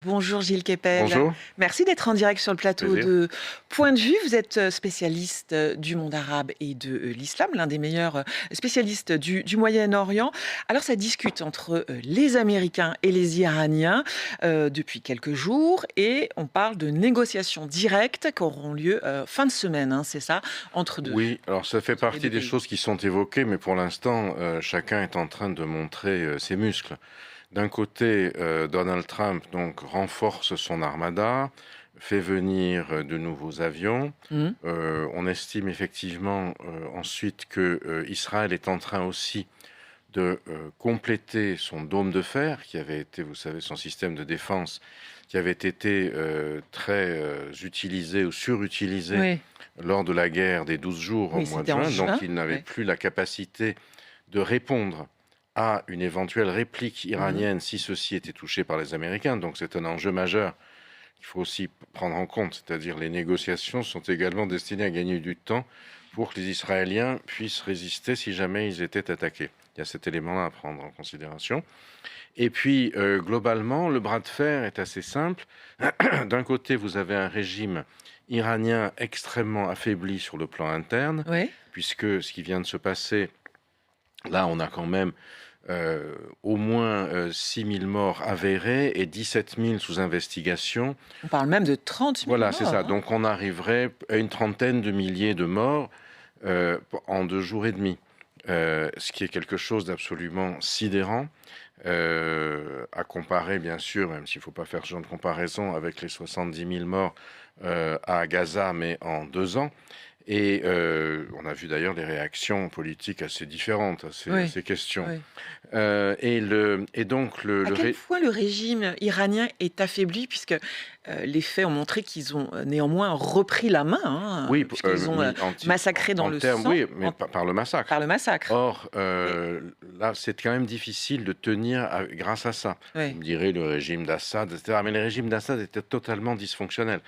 Bonjour Gilles Kepel. Bonjour, Merci d'être en direct sur le plateau plaisir. de Point de vue. Vous êtes spécialiste du monde arabe et de l'islam, l'un des meilleurs spécialistes du Moyen-Orient. Alors ça discute entre les Américains et les Iraniens depuis quelques jours et on parle de négociations directes qui auront lieu fin de semaine, hein, c'est ça, Oui, alors ça fait entre les partie deux des pays. choses qui sont évoquées, mais pour l'instant, chacun est en train de montrer ses muscles. D'un côté, Donald Trump donc renforce son armada, fait venir de nouveaux avions. Mhm. On estime effectivement ensuite que Israël est en train aussi de compléter son dôme de fer, qui avait été, vous savez, son système de défense, qui avait été très utilisé ou surutilisé Oui, lors de la guerre des 12 jours au oui, mois de c'était en juin. Donc juin. il n'avait Oui. plus la capacité de répondre à une éventuelle réplique Mhm. iranienne si ceci était touché par les Américains. Donc c'est un enjeu majeur qu'il faut aussi prendre en compte, c'est-à-dire les négociations sont également destinées à gagner du temps pour que les Israéliens puissent résister si jamais ils étaient attaqués. Il y a cet élément-là à prendre en considération. Et puis, globalement, le bras de fer est assez simple. D'un côté, vous avez un régime iranien extrêmement affaibli sur le plan interne, Oui. puisque ce qui vient de se passer, là, on a quand même au moins 6 000 morts avérés et 17 000 sous investigation. On parle même de 30 000 Voilà, c'est morts, ça. hein. Donc on arriverait à une trentaine de milliers de morts en 2 jours et demi, ce qui est quelque chose d'absolument sidérant, à comparer bien sûr, même s'il ne faut pas faire ce genre de comparaison avec les 70 000 morts à Gaza, mais en 2 ans. Et on a vu d'ailleurs des réactions politiques assez différentes à Oui, ces questions. oui. Et donc le, À le quel ré- point le régime iranien est affaibli puisque, les faits ont montré qu'ils ont, néanmoins repris la main, hein, Oui, puisqu'ils ont, massacré dans en le termes, sang oui, mais par le par massacre. le massacre. Or, Oui, là, c'est quand même difficile de tenir grâce à ça. Vous oui. me direz le régime d'Assad, etc. Mais le régime d'Assad était totalement dysfonctionnel.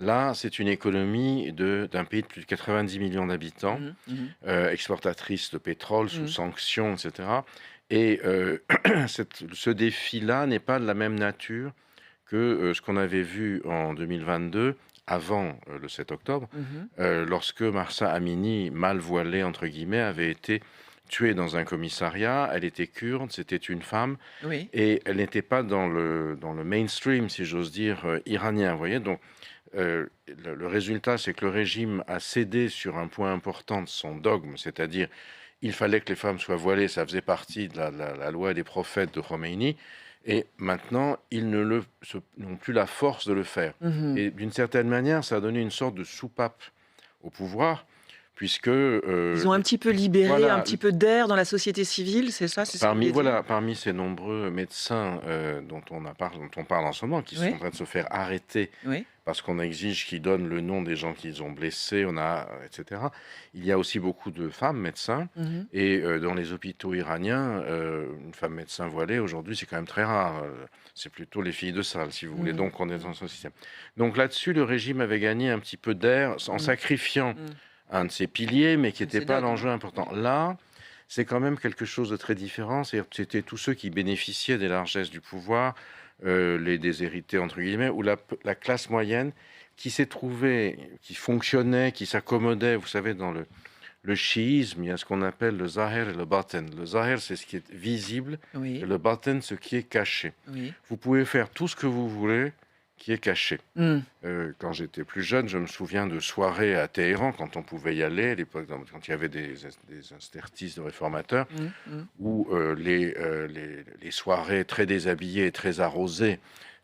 Là, c'est une économie d'un pays de plus de 90 millions d'habitants, Mmh mh. Mmh. exportatrice de pétrole sous Mmh. sanctions, etc. Et ce défi-là n'est pas de la même nature que ce qu'on avait vu en 2022, avant le 7 octobre, Mmh. lorsque Mahsa Amini, mal voilée entre guillemets, avait été tuée dans un commissariat. Elle était kurde, c'était une femme, Oui. et elle n'était pas dans le mainstream, si j'ose dire, iranien. Vous voyez, donc le résultat, c'est que le régime a cédé sur un point important de son dogme, c'est-à-dire il fallait que les femmes soient voilées, ça faisait partie de la loi des prophètes de Khomeini, et maintenant, ils n'ont plus la force de le faire. Mmh. Et d'une certaine manière, ça a donné une sorte de soupape au pouvoir, puisque Ils ont un petit peu libéré un voilà, petit peu d'air dans la société civile, c'est ça? C'est ce que vous voulez dire? parmi ces nombreux médecins dont on parle en ce moment, qui sont en Oui, train de se faire arrêter oui. parce qu'on exige qu'ils donnent le nom des gens qu'ils ont blessés, etc. Il y a aussi beaucoup de femmes médecins, Mmh. et dans les hôpitaux iraniens, une femme médecin voilée, aujourd'hui, c'est quand même très rare. C'est plutôt les filles de salle, si vous voulez. Mmh. Donc, on est Mmh. dans ce système. Donc là-dessus, le régime avait gagné un petit peu d'air en Mmh. sacrifiant Mmh. un de ses piliers, mais qui Un de n'était ces pas dogmes. l'enjeu important. Oui. Là, c'est quand même quelque chose de très différent. C'est-à-dire que c'était tous ceux qui bénéficiaient des largesses du pouvoir, les déshérités, entre guillemets, ou la classe moyenne qui s'est trouvée, qui fonctionnait, qui s'accommodait. Vous savez, dans le chiisme, il y a ce qu'on appelle le zahir et le batin. Le zahir, c'est ce qui est visible, et Oui, le batin, ce qui est caché. oui. Vous pouvez faire tout ce que vous voulez qui est caché. Mmh. Quand j'étais plus jeune, je me souviens de soirées à Téhéran, quand on pouvait y aller, à l'époque, quand il y avait des interstices de réformateurs, Mmh. Mmh. où les soirées très déshabillées et très arrosées,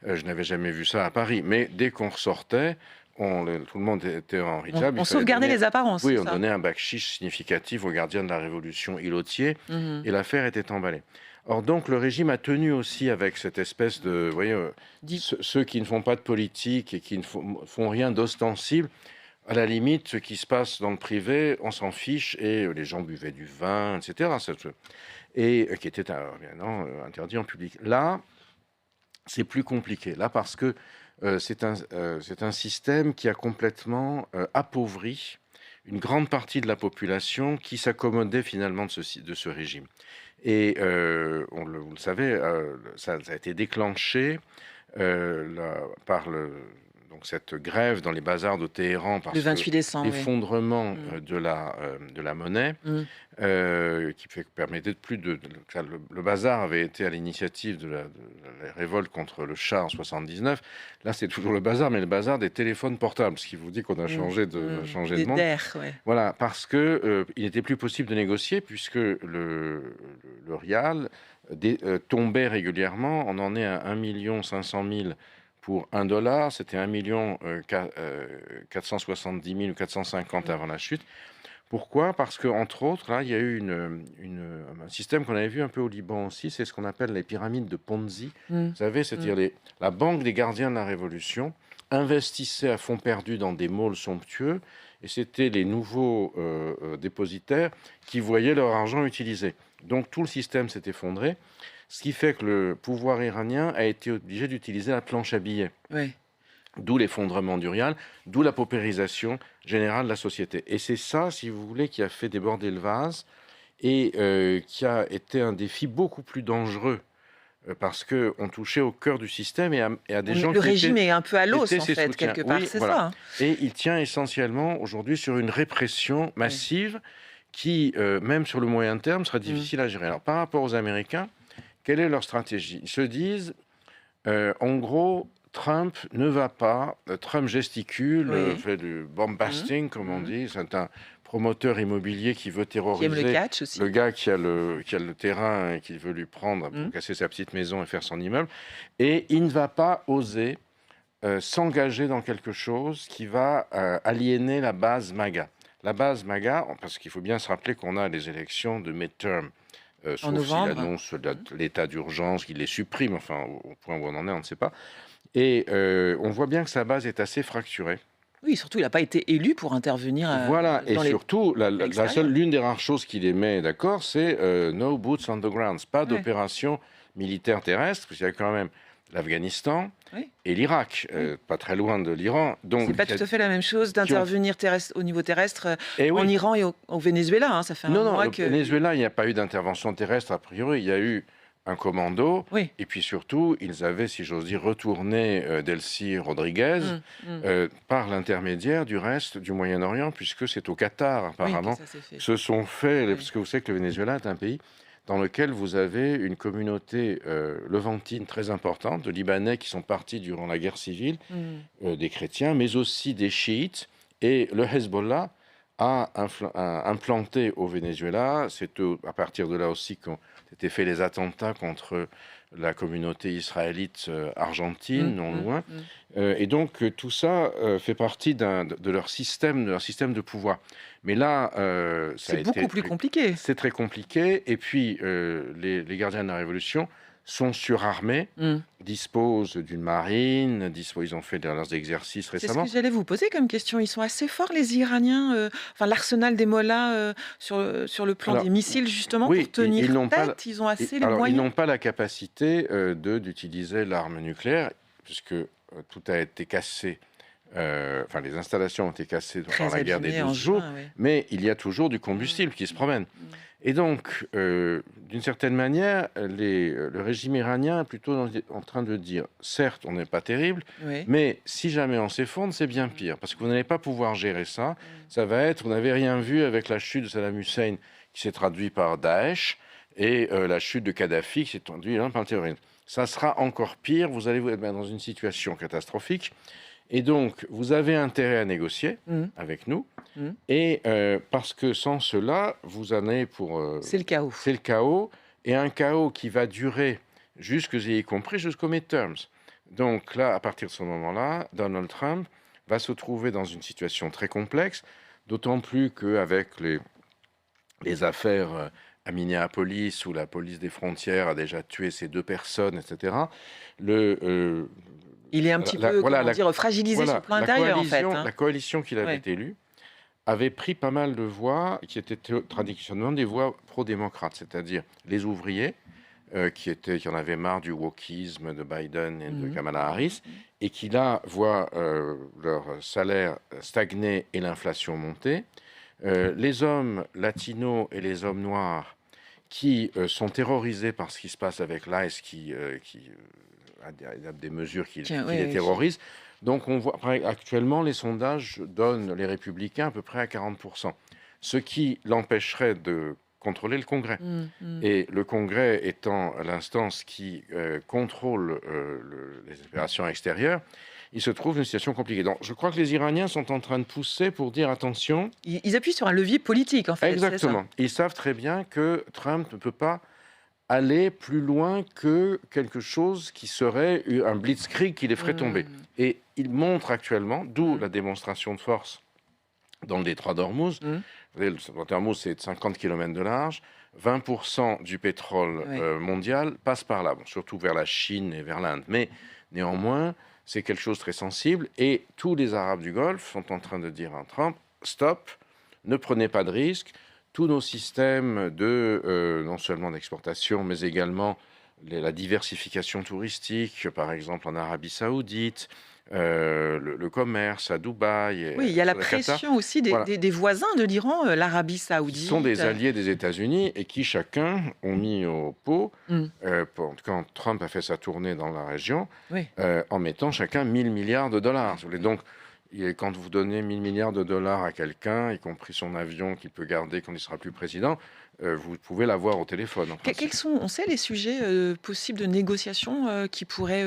je n'avais jamais vu ça à Paris. Mais dès qu'on ressortait, tout le monde était en hijab. Il On fallait sauvegardait donner, les apparences, oui, c'est on ça? donnait un bakshish significatif au gardien de la Révolution îlotier, Mmh. et l'affaire était emballée. Or donc le régime a tenu aussi avec cette espèce de, vous voyez, Dit ceux qui ne font pas de politique et qui ne font rien d'ostensible, à la limite, ce qui se passe dans le privé, on s'en fiche, et les gens buvaient du vin, etc. Et qui était évidemment interdit en public. Là, c'est plus compliqué. Là, parce que c'est un système qui a complètement appauvri une grande partie de la population qui s'accommodait finalement de ce régime. Et vous le savez, ça a été déclenché par donc cette grève dans les bazars de Téhéran, Le parce que 28 décembre, oui. l'effondrement Mmh. de la monnaie, Mmh. permettait de plus de le bazar avait été à l'initiative de la révolte contre le Shah en 79. Là, c'est toujours le bazar, mais le bazar des téléphones portables, ce qui vous dit qu'on a Mmh. Mmh. changé de monde. D'air, ouais. Voilà, parce que il n'était plus possible de négocier puisque le rial tombait régulièrement. On en est à 1 500 000 pour 1 $. C'était 1 470 000 ou 450 Mmh. avant la chute. Pourquoi? Parce que, entre autres, là, il y a eu un système qu'on avait vu un peu au Liban aussi, c'est ce qu'on appelle les pyramides de Ponzi. Mmh. Vous savez, Mmh. c'est-à-dire la banque des gardiens de la Révolution investissait à fonds perdus dans des malls somptueux, et c'était les nouveaux dépositaires qui voyaient leur argent utilisé. Donc tout le système s'est effondré, ce qui fait que le pouvoir iranien a été obligé d'utiliser la planche à billets. Ouais. D'où l'effondrement du rial, d'où la paupérisation générale de la société. Et c'est ça, si vous voulez, qui a fait déborder le vase et qui a été un défi beaucoup plus dangereux parce qu'on touchait au cœur du système et à des gens Le qui régime étaient, est un peu à l'os, en ses fait, soutiens. quelque part, Oui, c'est voilà. ça, hein? Et il tient essentiellement aujourd'hui sur une répression Ouais. massive qui, même sur le moyen terme, sera Mmh. difficile à gérer. Alors, par rapport aux Américains, quelle est leur stratégie? Ils se disent, en gros, Trump ne va pas, Trump gesticule, Oui. fait du Mmh. bombasting, comme on Mmh. dit. C'est un promoteur immobilier qui veut Qui aime le terroriser catch aussi. le gars qui a le terrain et qui veut lui prendre pour Mmh. casser sa petite maison et faire son immeuble. Et il ne va pas oser s'engager dans quelque chose qui va aliéner la base MAGA. La base MAGA, parce qu'il faut bien se rappeler qu'on a les élections de midterm, En sauf s'il novembre. annonce Mmh. l'état d'urgence, qu'il les supprime, enfin, au point où on en est, on ne sait pas. Et on voit bien que sa base est assez fracturée. Oui, surtout, il n'a pas été élu pour intervenir Voilà, et dans les surtout, à l'extérieur. l'une des rares choses qui les met d'accord, c'est no boots on the ground, pas Ouais. d'opération militaire terrestre, parce qu'il y a quand même l'Afghanistan Oui. et l'Irak, Oui. pas très loin de l'Iran. Donc, C'est pas tout à fait la même chose d'intervenir au niveau terrestre et en oui, Iran et au Venezuela, hein. Ça fait un non, mois le que. Venezuela, il n'y a pas eu d'intervention terrestre a priori, il y a eu un commando, Oui. et puis surtout, ils avaient, si j'ose dire, retourné Delcy Rodriguez Mmh. Mmh. par l'intermédiaire du reste du Moyen-Orient, puisque c'est au Qatar, Oui, que apparemment, ça s'est fait. se sont faits, Oui. parce que vous savez que le Venezuela est un pays dans lequel vous avez une communauté levantine très importante, de Libanais qui sont partis durant la guerre civile, Mmh. des chrétiens, mais aussi des chiites, et le Hezbollah a implanté au Venezuela. C'est à partir de là aussi qu'ont été faits les attentats contre la communauté israélite argentine, Mmh. non Mmh. loin. Mmh. Et donc tout ça fait partie de leur système, de pouvoir. Mais là, ça a C'est beaucoup été plus compliqué. c'est très compliqué. Et puis les gardiens de la Révolution sont surarmés, Mmh. disposent d'une marine, ils ont fait leurs exercices C'est ce récemment. que j'allais vous poser comme question. Ils sont assez forts, les Iraniens, enfin l'arsenal des mollahs, sur le plan Alors, des missiles, justement, pour oui, tenir ils n'ont pas, tête? Ils ont assez les alors, ils moyens? n'ont pas la capacité d'utiliser l'arme nucléaire, puisque tout a été cassé, enfin les installations ont été cassées Très pendant la guerre des abîmés en 12 jours, juin, oui. mais il y a toujours du combustible qui se promène. Mmh. Et donc, d'une certaine manière, le régime iranien est plutôt en train de dire, certes, on n'est pas terrible, Oui. mais si jamais on s'effondre, c'est bien pire, parce que vous n'allez pas pouvoir gérer ça. Ça va être, vous n'avez rien vu avec la chute de Saddam Hussein, qui s'est traduit par Daesh, et la chute de Kadhafi, qui s'est traduite par le terrorisme. Ça sera encore pire, vous allez vous être dans une situation catastrophique. Et donc, vous avez intérêt à négocier Mmh. avec nous, Mmh. et parce que sans cela, vous en avez C'est le chaos. c'est le chaos, et un chaos qui va durer y compris jusqu'aux midterms. Donc là, à partir de ce moment-là, Donald Trump va se trouver dans une situation très complexe, d'autant plus qu'avec les affaires à Minneapolis, où la police des frontières a déjà tué ces 2 personnes, etc., Il est un petit peu, voilà, comment dire, fragilisé sur le plan intérieur, en fait, hein. la coalition qu'il avait Ouais. élue avait pris pas mal de voix qui étaient traditionnellement des voix pro-démocrates, c'est-à-dire les ouvriers, qui en avaient marre du wokisme de Biden et de Mmh. Kamala Harris, et qui là voient leur salaire stagner et l'inflation monter. Les hommes latinos et les hommes noirs qui sont terrorisés par ce qui se passe avec l'ICE, qui adopte des mesures qui Oui, les oui. terrorisent. Donc on voit actuellement les sondages donnent les Républicains à peu près à 40%, ce qui l'empêcherait de contrôler le Congrès. Et le Congrès étant l'instance qui contrôle les opérations extérieures, il se trouve une situation compliquée. Donc, je crois que les Iraniens sont en train de pousser pour dire attention. Ils appuient sur un levier politique, en fait, c'est ça? Exactement. Ils savent très bien que Trump ne peut pas aller plus loin que quelque chose qui serait un blitzkrieg qui les ferait tomber. Et ils montrent actuellement, d'où la démonstration de force dans le détroit d'Ormuz. Vous savez, le détroit d'Ormuz, c'est 50 km de large. 20% du pétrole mondial passe par là, bon, surtout vers la Chine et vers l'Inde. Mais néanmoins, c'est quelque chose de très sensible. Et tous les Arabes du Golfe sont en train de dire à Trump, stop, ne prenez pas de risques. Tous nos systèmes non seulement d'exportation, mais également la diversification touristique, par exemple en Arabie Saoudite, le commerce à Dubaï. Oui, il y a la sur le Qatar. pression aussi Voilà. des voisins de l'Iran, l'Arabie Qui Saoudite. sont des alliés des États-Unis et qui chacun ont mis au pot, quand Trump a fait sa tournée dans la région, en mettant chacun 1000 milliards de dollars. Si vous voulez. Donc, quand vous donnez 1000 milliards de dollars à quelqu'un, y compris son avion qu'il peut garder quand il sera plus président, vous pouvez l'avoir au téléphone. Quels sont, on sait, les sujets possibles de négociation qui pourraient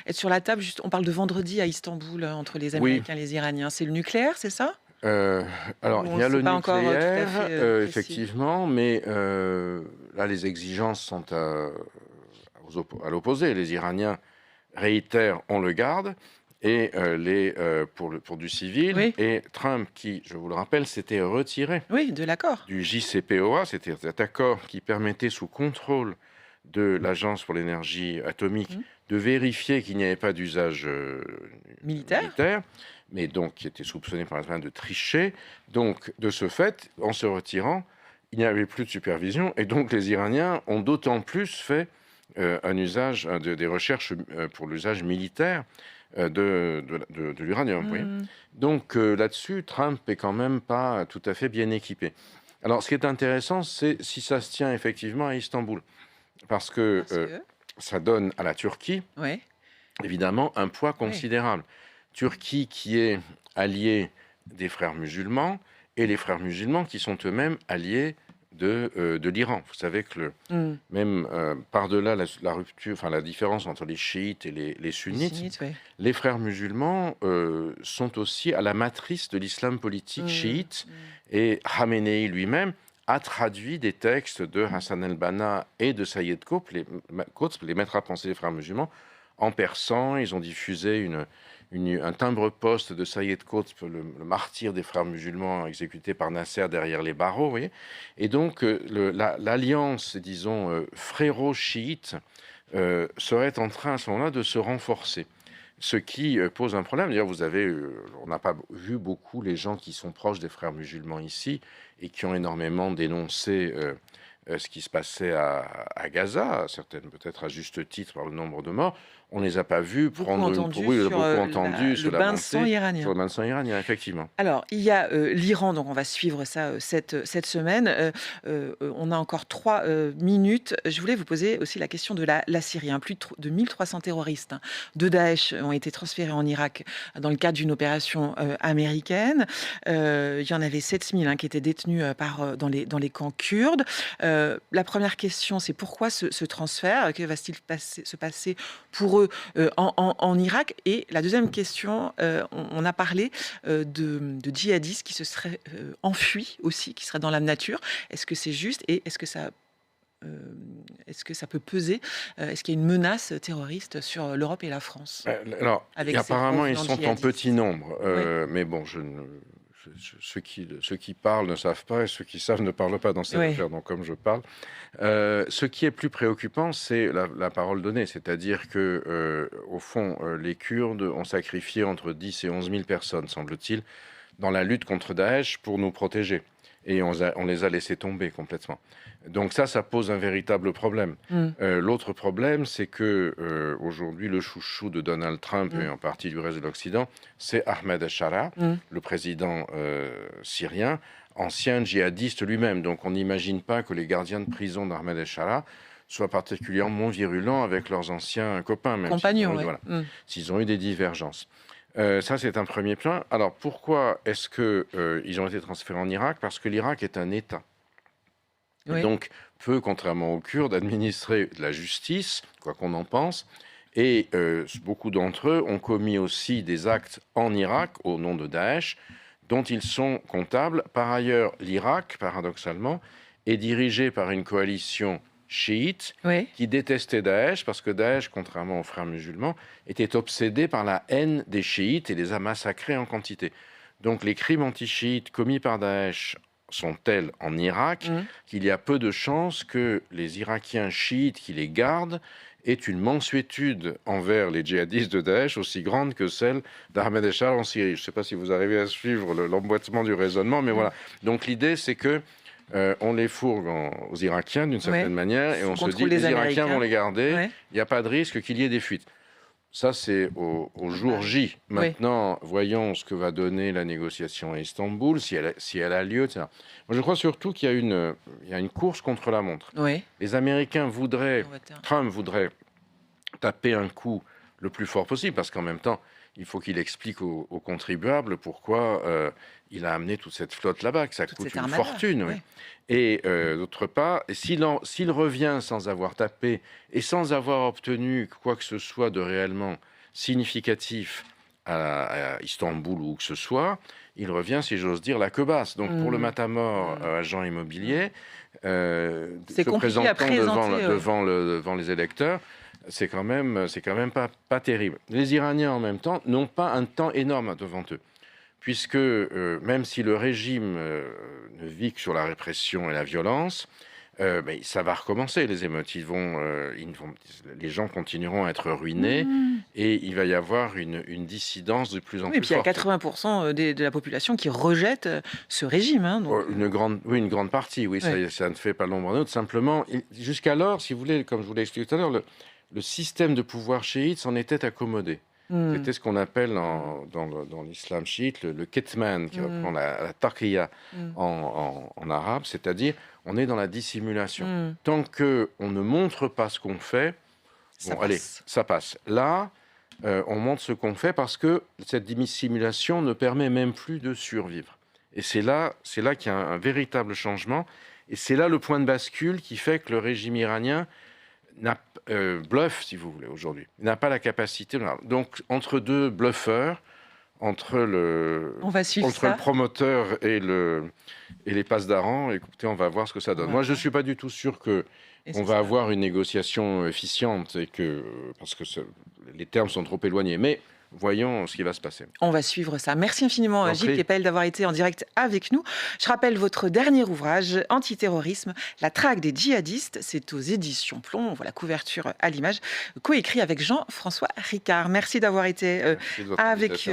être sur la table? Juste, on parle de vendredi à Istanbul entre les Américains et les Iraniens. C'est le nucléaire, c'est ça? Alors, il y a le nucléaire, effectivement, mais là, les exigences sont à l'opposé. Les Iraniens réitèrent, on le garde, et pour du civil. Et Trump, qui, je vous le rappelle, s'était retiré de l'accord du JCPOA, c'était cet accord qui permettait, sous contrôle de l'Agence pour l'énergie atomique, de vérifier qu'il n'y avait pas d'usage militaire, mais donc qui était soupçonné par exemple de tricher. Donc, de ce fait, en se retirant, il n'y avait plus de supervision, et donc les Iraniens ont d'autant plus fait un usage, des recherches pour l'usage militaire de l'uranium. Vous voyez. Donc là-dessus, Trump est quand même pas tout à fait bien équipé. Alors, ce qui est intéressant, c'est si ça se tient effectivement à Istanbul, parce que ça donne à la Turquie, évidemment, un poids considérable. Turquie qui est alliée des frères musulmans, et les frères musulmans qui sont eux-mêmes alliés de l'Iran. Vous savez que même par-delà la rupture, enfin la différence entre les chiites et les sunnites, les frères musulmans sont aussi à la matrice de l'islam politique chiite, et Khamenei lui-même a traduit des textes de Hassan el-Banna et de Sayyid Qutb, les maîtres à penser des frères musulmans, en persan. Ils ont diffusé un timbre-poste de Sayyid Qutb, le martyr des frères musulmans exécuté par Nasser derrière les barreaux. Vous voyez. Et donc, l'alliance, disons, fréro-chiite serait en train à ce moment-là de se renforcer. Ce qui pose un problème. D'ailleurs, on n'a pas vu beaucoup les gens qui sont proches des frères musulmans ici et qui ont énormément dénoncé ce qui se passait à Gaza, certaines peut-être à juste titre par le nombre de morts. On ne les a pas vus prendre le bain de sang iranien. Sur le bain de sang iranien, effectivement. Alors, il y a l'Iran, donc on va suivre ça cette semaine. On a encore 3 minutes. Je voulais vous poser aussi la question de la Syrie. Plus de 1300 terroristes de Daesh ont été transférés en Irak dans le cadre d'une opération américaine. Il y en avait 7000 qui étaient détenus dans les camps kurdes. La première question, c'est pourquoi ce transfert? Que va-t-il se passer pour eux en Irak? Et la deuxième question, on a parlé de djihadistes qui se seraient enfuis aussi, qui seraient dans la nature. Est-ce que c'est juste et est-ce que ça peut peser? Est-ce qu'il y a une menace terroriste sur l'Europe et la France? Alors, apparemment, ils sont en petit nombre. Mais bon, ceux qui parlent ne savent pas, et ceux qui savent ne parlent pas dans cette affaire, donc comme je parle. Ce qui est plus préoccupant, c'est la parole donnée, c'est-à-dire que, au fond, les Kurdes ont sacrifié entre 10 et 11 000 personnes, semble-t-il, dans la lutte contre Daesh pour nous protéger. Et on les a laissés tomber complètement. Donc ça pose un véritable problème. L'autre problème, c'est que aujourd'hui, le chouchou de Donald Trump et en partie du reste de l'Occident, c'est Ahmed al-Shara, le président syrien, ancien djihadiste lui-même. Donc on n'imagine pas que les gardiens de prison d'Ahmed al-Shara soient particulièrement virulents avec leurs anciens copains, même Compagnon, voilà, ouais. s'ils ont eu des divergences. Ça, c'est un premier point. Alors, pourquoi est-ce qu'ils ont été transférés en Irak? Parce que l'Irak est un État. Et Oui. donc, peut, contrairement aux Kurdes, administrer de la justice, quoi qu'on en pense. Et beaucoup d'entre eux ont commis aussi des actes en Irak au nom de Daesh, dont ils sont comptables. Par ailleurs, l'Irak, paradoxalement, est dirigé par une coalition chiite Oui. qui détestait Daesh, parce que Daesh, contrairement aux frères musulmans, était obsédé par la haine des chiites et les a massacrés en quantité. Donc les crimes anti-chiites commis par Daesh sont tels en Irak qu'il y a peu de chances que les Irakiens chiites qui les gardent aient une mansuétude envers les djihadistes de Daesh aussi grande que celle d'Ahmed Echar en Syrie. Je ne sais pas si vous arrivez à suivre l'emboîtement du raisonnement, mais voilà. Donc l'idée, c'est que on les fourgue aux Irakiens d'une certaine manière, et on se dit les Irakiens vont les garder, il n'y a pas de risque qu'il y ait des fuites. Ça, c'est au jour J. Maintenant, voyons ce que va donner la négociation à Istanbul, si elle a lieu, etc. Moi, je crois surtout qu'il y a une course contre la montre. Les Américains Trump voudrait taper un coup le plus fort possible, parce qu'en même temps, il faut qu'il explique aux contribuables pourquoi il a amené toute cette flotte là-bas, que ça coûte une fortune. Oui. Et d'autre part, s'il revient sans avoir tapé et sans avoir obtenu quoi que ce soit de réellement significatif à Istanbul ou où que ce soit, il revient, si j'ose dire, la queue basse. Donc pour le matamor agent immobilier, se présentant devant les électeurs, c'est quand même pas terrible. Les Iraniens, en même temps, n'ont pas un temps énorme devant eux, puisque même si le régime ne vit que sur la répression et la violence, mais ça va recommencer, les émeutes. Les gens continueront à être ruinés et il va y avoir une dissidence de plus en plus forte. Et puis il y a 80% de la population qui rejette ce régime. Donc... Une grande partie, oui, ça ne fait pas l'ombre d'un doute. Simplement, jusqu'alors, si vous voulez, comme je vous l'ai expliqué tout à l'heure, le système de pouvoir chiite s'en était accommodé. C'était ce qu'on appelle dans l'islam chiite le ketman, qui reprend la taqiyya en arabe, c'est-à-dire on est dans la dissimulation. Tant qu'on ne montre pas ce qu'on fait, ça passe. Là, on montre ce qu'on fait parce que cette dissimulation ne permet même plus de survivre. Et c'est là qu'il y a un véritable changement. Et c'est là le point de bascule qui fait que le régime iranien bluffe, si vous voulez, aujourd'hui. Il n'a pas la capacité. Donc, entre deux bluffeurs, entre le promoteur et les passes d'Aran, écoutez, on va voir ce que ça donne. Moi, je ne suis pas du tout sûr qu'on va avoir une négociation efficiente, parce que les termes sont trop éloignés. Mais voyons ce qui va se passer. On va suivre ça. Merci infiniment, Gilles Kepel, d'avoir été en direct avec nous. Je rappelle votre dernier ouvrage, Antiterrorisme, la traque des djihadistes. C'est aux éditions Plomb. On voit la couverture à l'image, coécrit avec Jean-François Ricard. Merci d'avoir été avec